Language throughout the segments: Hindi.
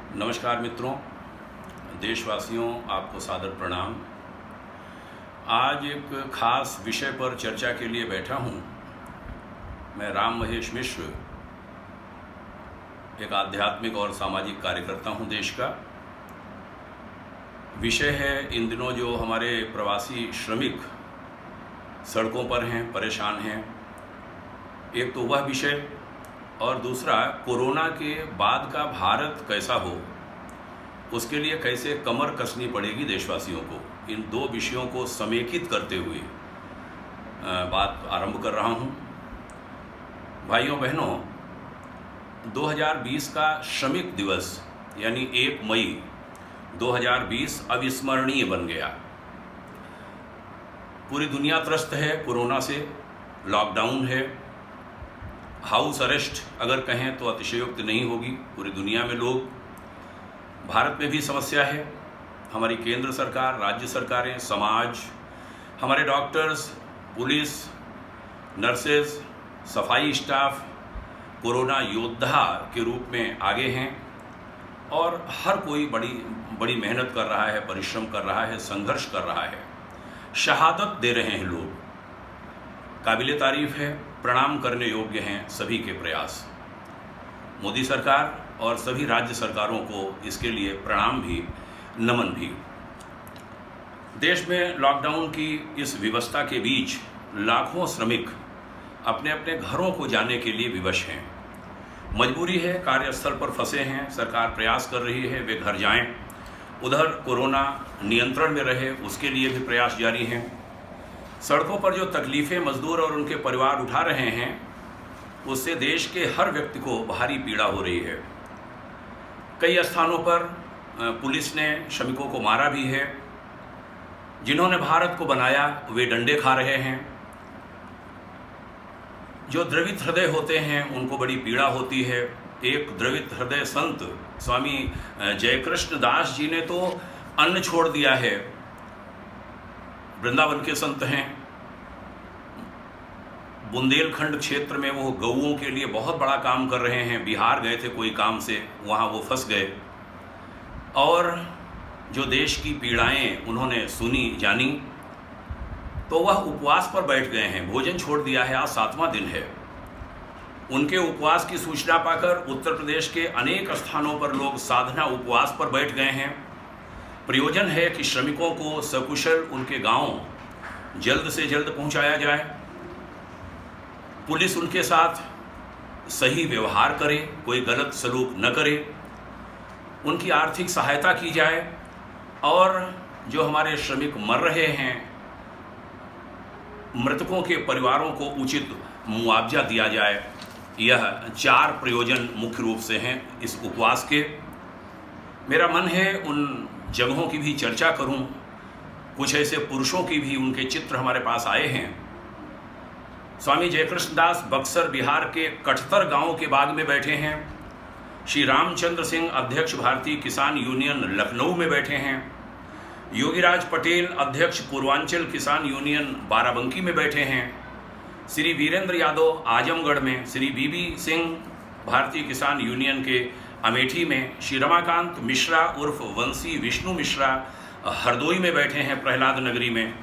नमस्कार मित्रों, देशवासियों, आपको सादर प्रणाम। आज एक खास विषय पर चर्चा के लिए बैठा हूँ। मैं राम महेश मिश्र, एक आध्यात्मिक और सामाजिक कार्यकर्ता हूँ देश का। विषय है इन दिनों जो हमारे प्रवासी श्रमिक सड़कों पर हैं, परेशान हैं। एक तो वह विषय, और दूसरा कोरोना के बाद का भारत कैसा हो, उसके लिए कैसे कमर कसनी पड़ेगी देशवासियों को। इन दो विषयों को समेकित करते हुए बात आरंभ कर रहा हूं। भाइयों बहनों, 2020 का श्रमिक दिवस यानी 1 मई 2020 अविस्मरणीय बन गया। पूरी दुनिया त्रस्त है कोरोना से, लॉकडाउन है, हाउस अरेस्ट अगर कहें तो अतिशयोक्ति नहीं होगी। पूरी दुनिया में लोग, भारत में भी समस्या है। हमारी केंद्र सरकार, राज्य सरकारें, समाज, हमारे डॉक्टर्स, पुलिस, नर्सेज, सफाई स्टाफ कोरोना योद्धा के रूप में आगे हैं और हर कोई बड़ी मेहनत कर रहा है, परिश्रम कर रहा है, संघर्ष कर रहा है, शहादत दे रहे हैं लोग। काबिले तारीफ है, प्रणाम करने योग्य हैं सभी के प्रयास। मोदी सरकार और सभी राज्य सरकारों को इसके लिए प्रणाम भी, नमन भी। देश में लॉकडाउन की इस विवशता के बीच लाखों श्रमिक अपने अपने घरों को जाने के लिए विवश हैं। मजबूरी है, कार्यस्थल पर फंसे हैं, सरकार प्रयास कर रही है वे घर जाएं। उधर कोरोना नियंत्रण में रहे, उसके लिए भी प्रयास जारी हैं। सड़कों पर जो तकलीफ़ें मजदूर और उनके परिवार उठा रहे हैं, उससे देश के हर व्यक्ति को भारी पीड़ा हो रही है। कई स्थानों पर पुलिस ने श्रमिकों को मारा भी है। जिन्होंने भारत को बनाया वे डंडे खा रहे हैं। जो द्रवित हृदय होते हैं उनको बड़ी पीड़ा होती है। एक द्रवित हृदय संत स्वामी जयकृष्ण दास जी ने तो अन्न छोड़ दिया है। वृंदावन के संत हैं। बुंदेलखंड क्षेत्र में वो गऊओं के लिए बहुत बड़ा काम कर रहे हैं। बिहार गए थे कोई काम से, वहाँ वो फंस गए और जो देश की पीड़ाएं उन्होंने सुनी, जानी, तो वह उपवास पर बैठ गए हैं। भोजन छोड़ दिया है, आज 7वां दिन है। उनके उपवास की सूचना पाकर उत्तर प्रदेश के अनेक स्थानों पर लोग साधना उपवास पर बैठ गए हैं। प्रयोजन है कि श्रमिकों को सकुशल उनके गांव जल्द से जल्द पहुंचाया जाए। पुलिस उनके साथ सही व्यवहार करे, कोई गलत सलूक न करे, उनकी आर्थिक सहायता की जाए और जो हमारे श्रमिक मर रहे हैं, मृतकों के परिवारों को उचित मुआवजा दिया जाए। यह 4 प्रयोजन मुख्य रूप से हैं इस उपवास के। मेरा मन है उन जगहों की भी चर्चा करूं। कुछ ऐसे पुरुषों की भी, उनके चित्र हमारे पास आए हैं। स्वामी जयकृष्ण दास बक्सर बिहार के कटतर गांव के बाग में बैठे हैं। श्री रामचंद्र सिंह अध्यक्ष भारतीय किसान यूनियन लखनऊ में बैठे हैं। योगीराज पटेल अध्यक्ष पूर्वांचल किसान यूनियन बाराबंकी में बैठे हैं। श्री वीरेंद्र यादव आजमगढ़ में, श्री बीबी सिंह भारतीय किसान यूनियन के अमेठी में, श्री रमाकांत मिश्रा उर्फ वंशी विष्णु मिश्रा हरदोई में बैठे हैं, प्रहलाद नगरी में।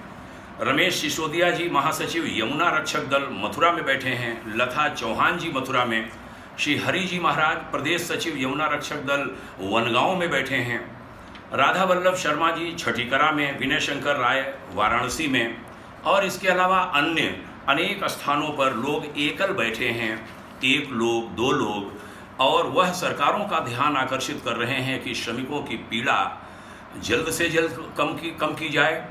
रमेश सिसोदिया जी महासचिव यमुना रक्षक दल मथुरा में बैठे हैं। लता चौहान जी मथुरा में। श्री हरि जी महाराज प्रदेश सचिव यमुना रक्षक दल वनगांव में बैठे हैं। राधा वल्लभ शर्मा जी छठीकरा में, विनय शंकर राय वाराणसी में और इसके अलावा अन्य अनेक स्थानों पर लोग एकल बैठे हैं, 1 लोग, 2 लोग, और वह सरकारों का ध्यान आकर्षित कर रहे हैं कि श्रमिकों की पीड़ा जल्द से जल्द कम की जाए।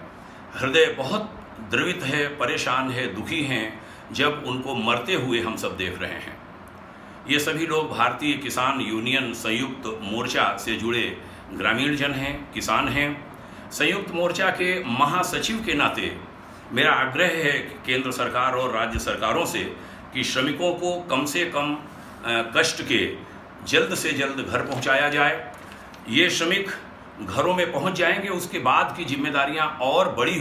हृदय बहुत द्रवित है, परेशान है, दुखी हैं जब उनको मरते हुए हम सब देख रहे हैं। ये सभी लोग भारतीय किसान यूनियन संयुक्त मोर्चा से जुड़े ग्रामीण जन हैं, किसान हैं। संयुक्त मोर्चा के महासचिव के नाते मेरा आग्रह है कि केंद्र सरकार और राज्य सरकारों से कि श्रमिकों को कम से कम कष्ट के जल्द से जल्द घर पहुंचाया जाए। ये श्रमिक घरों में पहुंच जाएंगे, उसके बाद की जिम्मेदारियां और बड़ी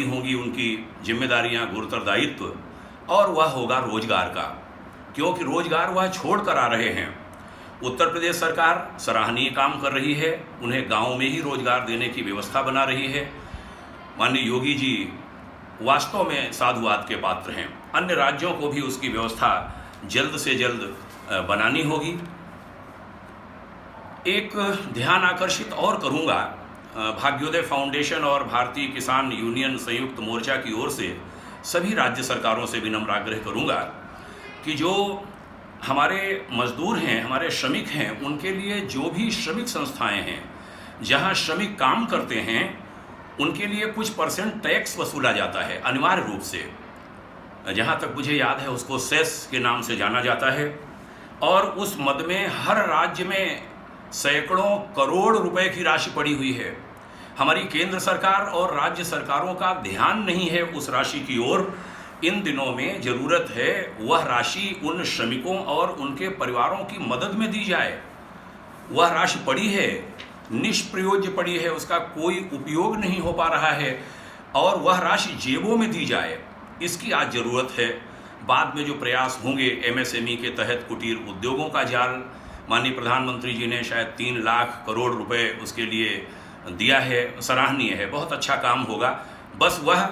होंगी उनकी जिम्मेदारियां, गुरुतर दायित्व, और वह होगा रोजगार का, क्योंकि रोजगार वह छोड़ कर आ रहे हैं। उत्तर प्रदेश सरकार सराहनीय काम कर रही है, उन्हें गांव में ही रोजगार देने की व्यवस्था बना रही है। माननीय योगी जी वास्तव में साधुवाद के पात्र हैं। अन्य राज्यों को भी उसकी व्यवस्था जल्द से जल्द बनानी होगी। एक ध्यान आकर्षित और करूंगा, भाग्योदय फाउंडेशन और भारतीय किसान यूनियन संयुक्त मोर्चा की ओर से सभी राज्य सरकारों से विनम्र आग्रह करूंगा कि जो हमारे मजदूर हैं, हमारे श्रमिक हैं, उनके लिए जो भी श्रमिक संस्थाएं हैं, जहां श्रमिक काम करते हैं, उनके लिए कुछ % टैक्स वसूला जाता है अनिवार्य रूप से। जहां तक मुझे याद है उसको सेस के नाम से जाना जाता है, और उस मद में हर राज्य में सैकड़ों करोड़ रुपए की राशि पड़ी हुई है। हमारी केंद्र सरकार और राज्य सरकारों का ध्यान नहीं है उस राशि की ओर। इन दिनों में जरूरत है वह राशि उन श्रमिकों और उनके परिवारों की मदद में दी जाए। वह राशि पड़ी है, निष्प्रयोज्य पड़ी है, उसका कोई उपयोग नहीं हो पा रहा है, और वह राशि जेबों में दी जाए, इसकी आज जरूरत है। बाद में जो प्रयास होंगे MSME के तहत कुटीर उद्योगों का जाल, माननीय प्रधानमंत्री जी ने शायद 3 लाख करोड़ रुपए उसके लिए दिया है, सराहनीय है, बहुत अच्छा काम होगा। बस वह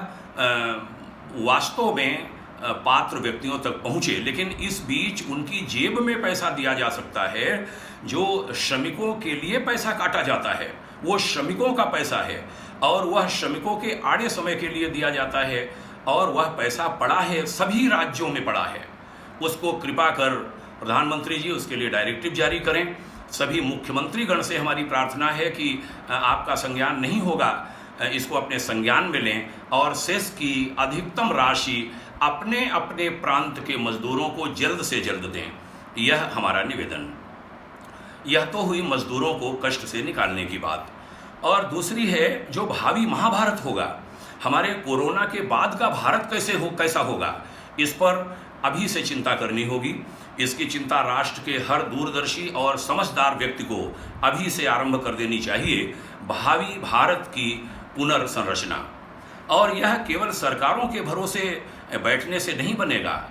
वास्तव में पात्र व्यक्तियों तक पहुँचे, लेकिन इस बीच उनकी जेब में पैसा दिया जा सकता है। जो श्रमिकों के लिए पैसा काटा जाता है वो श्रमिकों का पैसा है, और वह श्रमिकों के आड़े समय के लिए दिया जाता है, और वह पैसा पड़ा है, सभी राज्यों में पड़ा है। उसको कृपा कर प्रधानमंत्री जी उसके लिए डायरेक्टिव जारी करें। सभी मुख्यमंत्री गण से हमारी प्रार्थना है कि आपका संज्ञान नहीं होगा, इसको अपने संज्ञान में लें और सेस की अधिकतम राशि अपने अपने प्रांत के मजदूरों को जल्द से जल्द दें। यह हमारा निवेदन। यह तो हुई मजदूरों को कष्ट से निकालने की बात, और दूसरी है जो भावी महाभारत होगा, हमारे कोरोना के बाद का भारत कैसा होगा, इस पर अभी से चिंता करनी होगी। इसकी चिंता राष्ट्र के हर दूरदर्शी और समझदार व्यक्ति को अभी से आरंभ कर देनी चाहिए। भावी भारत की पुनर्संरचना, और यह केवल सरकारों के भरोसे बैठने से नहीं बनेगा,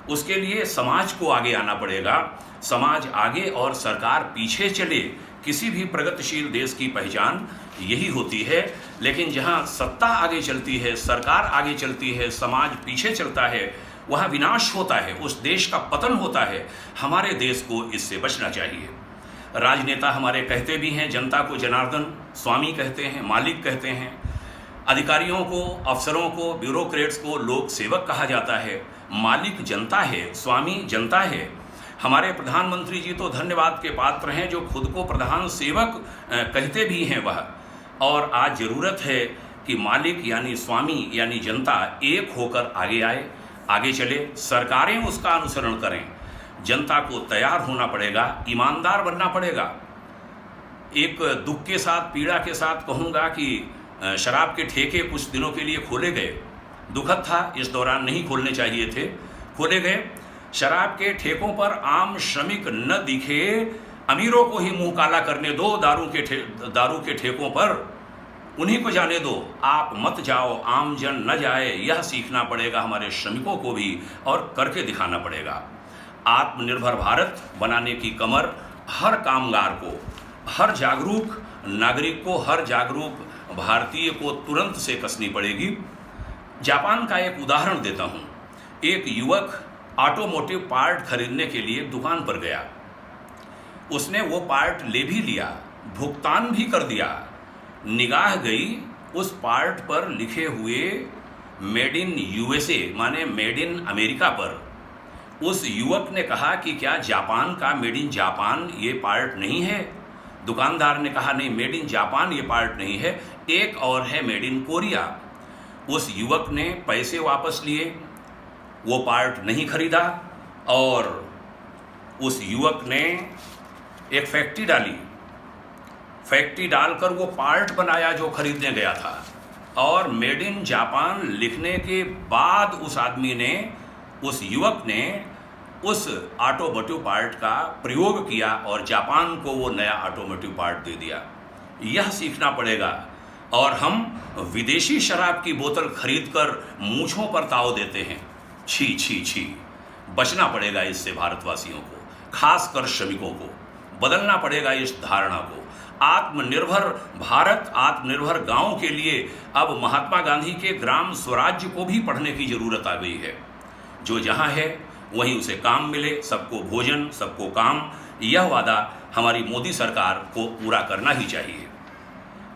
उसके लिए समाज को आगे आना पड़ेगा। समाज आगे और सरकार पीछे चले, किसी भी प्रगतिशील देश की पहचान यही होती है। लेकिन जहां सत्ता आगे चलती है, सरकार आगे चलती है, समाज पीछे चलता है, वहां विनाश होता है, उस देश का पतन होता है। हमारे देश को इससे बचना चाहिए। राजनेता हमारे कहते भी हैं जनता को जनार्दन स्वामी कहते हैं, मालिक कहते हैं। अधिकारियों को, अफसरों को, ब्यूरोक्रेट्स को लोक सेवक कहा जाता है। मालिक जनता है, स्वामी जनता है। हमारे प्रधानमंत्री जी तो धन्यवाद के पात्र हैं, जो खुद को प्रधान सेवक कहते भी हैं वह। और आज जरूरत है कि मालिक यानी स्वामी यानी जनता एक होकर आगे आए, आगे चले, सरकारें उसका अनुसरण करें। जनता को तैयार होना पड़ेगा, ईमानदार बनना पड़ेगा। एक दुख के साथ, पीड़ा के साथ कहूँगा कि शराब के ठेके कुछ दिनों के लिए खोले गए। दुखद था, इस दौरान नहीं खोलने चाहिए थे, खोले गए। शराब के ठेकों पर आम श्रमिक न दिखे, अमीरों को ही मुंह काला करने दो। दारू के ठेकों पर उन्हीं को जाने दो, आप मत जाओ, आम जन न जाए। यह सीखना पड़ेगा हमारे श्रमिकों को भी, और करके दिखाना पड़ेगा। आत्मनिर्भर भारत बनाने की कमर हर कामगार को, हर जागरूक नागरिक को, हर जागरूक भारतीय को तुरंत से कसनी पड़ेगी। जापान का एक उदाहरण देता हूँ। एक युवक ऑटोमोटिव पार्ट खरीदने के लिए दुकान पर गया। उसने वो पार्ट ले भी लिया, भुगतान भी कर दिया। निगाह गई उस पार्ट पर लिखे हुए मेड इन USA माने मेड इन अमेरिका पर। उस युवक ने कहा कि क्या जापान का मेड इन जापान ये पार्ट नहीं है? दुकानदार ने कहा नहीं, मेड इन जापान ये पार्ट नहीं है, एक और है मेड इन कोरिया। उस युवक ने पैसे वापस लिए, वो पार्ट नहीं खरीदा, और उस युवक ने एक फैक्ट्री डाली। फैक्ट्री डालकर वो पार्ट बनाया जो खरीदने गया था, और मेड इन जापान लिखने के बाद उस आदमी ने, उस युवक ने उस ऑटोमोटिव पार्ट का प्रयोग किया और जापान को वो नया ऑटोमोटिव पार्ट दे दिया। यह सीखना पड़ेगा। और हम विदेशी शराब की बोतल खरीदकर मूंछों पर ताव देते हैं। छी छी छी, बचना पड़ेगा इससे भारतवासियों को, खासकर श्रमिकों को। बदलना पड़ेगा इस धारणा को। आत्मनिर्भर भारत, आत्मनिर्भर गांव के लिए अब महात्मा गांधी के ग्राम स्वराज्य को भी पढ़ने की जरूरत आ गई है। जो जहां है वहीं उसे काम मिले, सबको भोजन, सबको काम, यह वादा हमारी मोदी सरकार को पूरा करना ही चाहिए।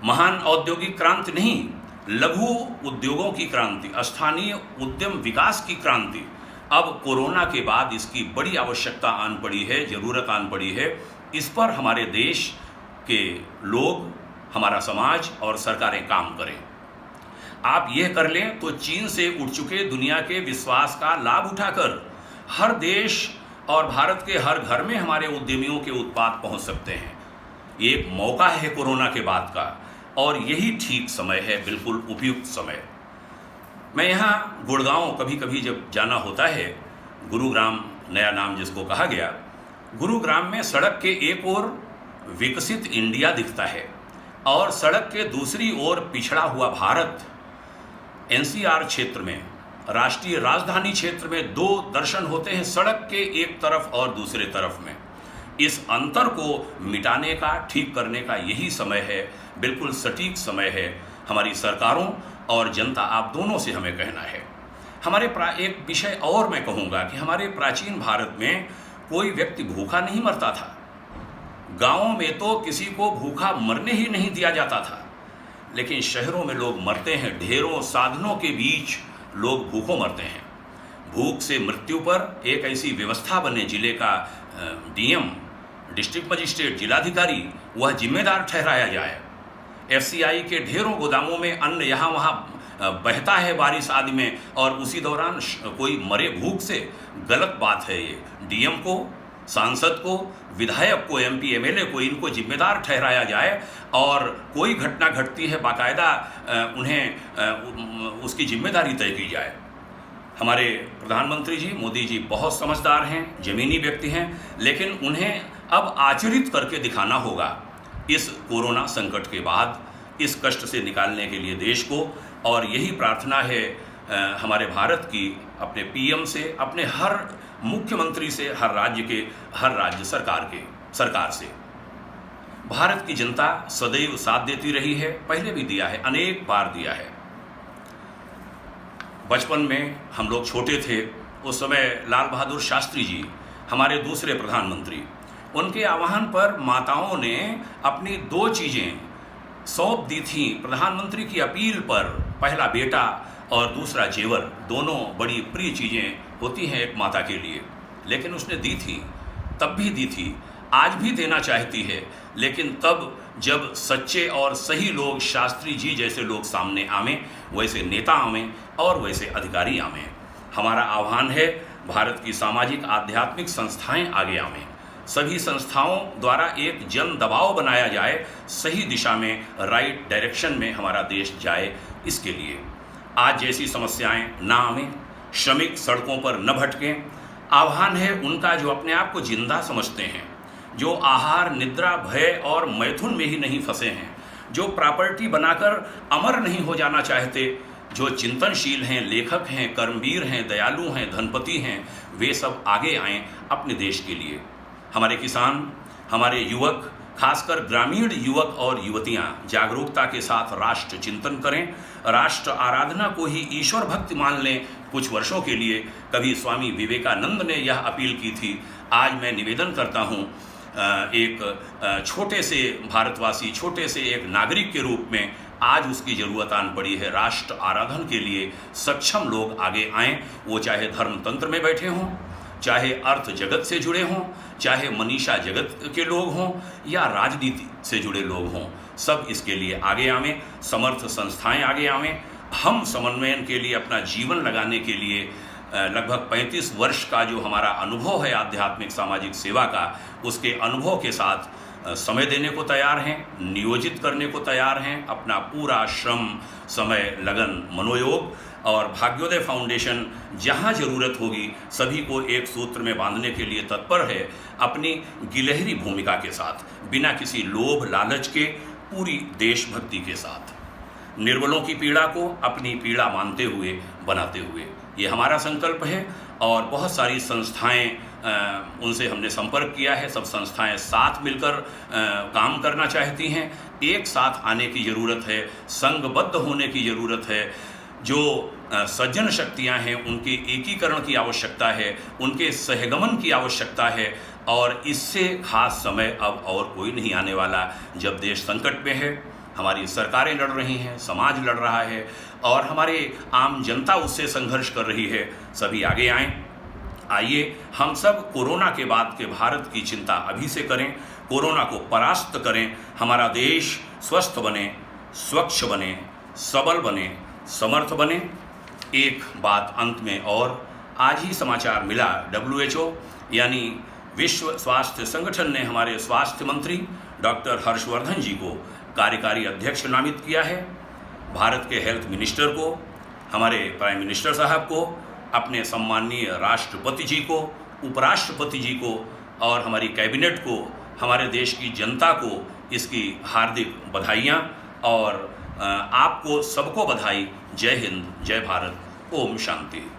महान औद्योगिक क्रांति नहीं, लघु उद्योगों की क्रांति, स्थानीय उद्यम विकास की क्रांति, अब कोरोना के बाद इसकी बड़ी आवश्यकता आन पड़ी है, जरूरत आन पड़ी है। इस पर हमारे देश के लोग, हमारा समाज और सरकारें काम करें। आप यह कर लें तो चीन से उठ चुके दुनिया के विश्वास का लाभ उठाकर हर देश और भारत के हर घर में हमारे उद्यमियों के उत्पाद पहुंच सकते हैं। ये एक मौका है कोरोना के बाद का, और यही ठीक समय है, बिल्कुल उपयुक्त समय। मैं यहाँ गुड़गांव कभी कभी जब जाना होता है, गुरुग्राम नया नाम जिसको कहा गया, गुरुग्राम में सड़क के एक ओर विकसित इंडिया दिखता है और सड़क के दूसरी ओर पिछड़ा हुआ भारत। एनसीआर क्षेत्र में, राष्ट्रीय राजधानी क्षेत्र में दो दर्शन होते हैं, सड़क के एक तरफ और दूसरे तरफ में। इस अंतर को मिटाने का, ठीक करने का यही समय है, बिल्कुल सटीक समय है। हमारी सरकारों और जनता, आप दोनों से हमें कहना है। हमारे एक विषय और मैं कहूँगा कि हमारे प्राचीन भारत में कोई व्यक्ति भूखा नहीं मरता था। गाँवों में तो किसी को भूखा मरने ही नहीं दिया जाता था, लेकिन शहरों में लोग मरते हैं। ढेरों साधनों के बीच लोग भूखों मरते हैं। भूख से मृत्यु पर एक ऐसी व्यवस्था बने, जिले का डीएम, डिस्ट्रिक्ट मजिस्ट्रेट, जिलाधिकारी, वह जिम्मेदार ठहराया जाए। एफसीआई के ढेरों गोदामों में अन्न यहाँ वहाँ बहता है बारिश आदि में, और उसी दौरान कोई मरे भूख से, गलत बात है ये। डीएम को, सांसद को, विधायक को, एमपी एमएलए को, इनको जिम्मेदार ठहराया जाए, और कोई घटना घटती है बाकायदा उन्हें उसकी जिम्मेदारी तय की जाए। हमारे प्रधानमंत्री जी, मोदी जी बहुत समझदार हैं, जमीनी व्यक्ति हैं, लेकिन उन्हें अब आचरित करके दिखाना होगा इस कोरोना संकट के बाद, इस कष्ट से निकालने के लिए देश को। और यही प्रार्थना है हमारे भारत की, अपने पीएम से, अपने हर मुख्यमंत्री से, हर राज्य सरकार से। भारत की जनता सदैव साथ देती रही है, पहले भी दिया है, अनेक बार दिया है। बचपन में हम लोग छोटे थे, उस समय लाल बहादुर शास्त्री जी, हमारे दूसरे प्रधानमंत्री, उनके आह्वान पर माताओं ने अपनी दो चीज़ें सौंप दी थी प्रधानमंत्री की अपील पर। पहला बेटा और दूसरा जेवर, दोनों बड़ी प्रिय चीज़ें होती हैं एक माता के लिए, लेकिन उसने दी थी, तब भी दी थी, आज भी देना चाहती है, लेकिन तब जब सच्चे और सही लोग, शास्त्री जी जैसे लोग सामने आवें, वैसे नेता आवें और वैसे अधिकारी आवें। हमारा आह्वान है भारत की सामाजिक आध्यात्मिक संस्थाएं आगे आवें, सभी संस्थाओं द्वारा एक जन दबाव बनाया जाए, सही दिशा में, राइट डायरेक्शन में हमारा देश जाए। इसके लिए आज जैसी समस्याएं ना आवें, श्रमिक सड़कों पर न भटकें। आह्वान है उनका जो अपने आप को जिंदा समझते हैं, जो आहार, निद्रा, भय और मैथुन में ही नहीं फंसे हैं, जो प्रॉपर्टी बनाकर अमर नहीं हो जाना चाहते, जो चिंतनशील हैं, लेखक हैं, कर्मवीर हैं, दयालु हैं, धनपति हैं, वे सब आगे आएं अपने देश के लिए। हमारे किसान, हमारे युवक, खासकर ग्रामीण युवक और युवतियां जागरूकता के साथ राष्ट्र चिंतन करें, राष्ट्र आराधना को ही ईश्वर भक्ति मान लें कुछ वर्षों के लिए। कभी स्वामी विवेकानंद ने यह अपील की थी। आज मैं निवेदन करता हूं, एक छोटे से भारतवासी, छोटे से एक नागरिक के रूप में आज उसकी ज़रूरत आन पड़ी है। राष्ट्र आराधन के लिए सक्षम लोग आगे आएं, वो चाहे धर्मतंत्र में बैठे हों, चाहे अर्थ जगत से जुड़े हों, चाहे मनीषा जगत के लोग हों, या राजनीति से जुड़े लोग हों, सब इसके लिए आगे आवें। समर्थ संस्थाएं आगे आवें। हम समन्वयन के लिए अपना जीवन लगाने के लिए लगभग 35 वर्ष का जो हमारा अनुभव है आध्यात्मिक सामाजिक सेवा का, उसके अनुभव के साथ समय देने को तैयार हैं, नियोजित करने को तैयार हैं, अपना पूरा श्रम, समय, लगन, मनोयोग। और भाग्योदय फाउंडेशन जहां ज़रूरत होगी सभी को एक सूत्र में बांधने के लिए तत्पर है, अपनी गिलहरी भूमिका के साथ, बिना किसी लोभ लालच के, पूरी देशभक्ति के साथ, निर्बलों की पीड़ा को अपनी पीड़ा मानते हुए, बनाते हुए। ये हमारा संकल्प है। और बहुत सारी संस्थाएं उनसे हमने संपर्क किया है। सब संस्थाएं साथ मिलकर काम करना चाहती हैं। एक साथ आने की ज़रूरत है, संघबद्ध होने की ज़रूरत है। जो सज्जन शक्तियां हैं उनके एकीकरण की आवश्यकता है, उनके सहगमन की आवश्यकता है। और इससे खास समय अब और कोई नहीं आने वाला जब देश संकट में है, हमारी सरकारें लड़ रही हैं, समाज लड़ रहा है और हमारे आम जनता उससे संघर्ष कर रही है। सभी आगे आएं। आइए हम सब कोरोना के बाद के भारत की चिंता अभी से करें, कोरोना को परास्त करें, हमारा देश स्वस्थ बने, स्वच्छ बने, सबल बने, समर्थ बने। एक बात अंत में और, आज ही समाचार मिला WHO यानी विश्व स्वास्थ्य संगठन ने हमारे स्वास्थ्य मंत्री डॉक्टर हर्षवर्धन जी को कार्यकारी अध्यक्ष नामित किया है। भारत के हेल्थ मिनिस्टर को, हमारे प्राइम मिनिस्टर साहब को, अपने सम्माननीय राष्ट्रपति जी को, उपराष्ट्रपति जी को और हमारी कैबिनेट को, हमारे देश की जनता को इसकी हार्दिक बधाइयाँ और आपको सबको बधाई। जय हिंद, जय भारत, ओम शांति।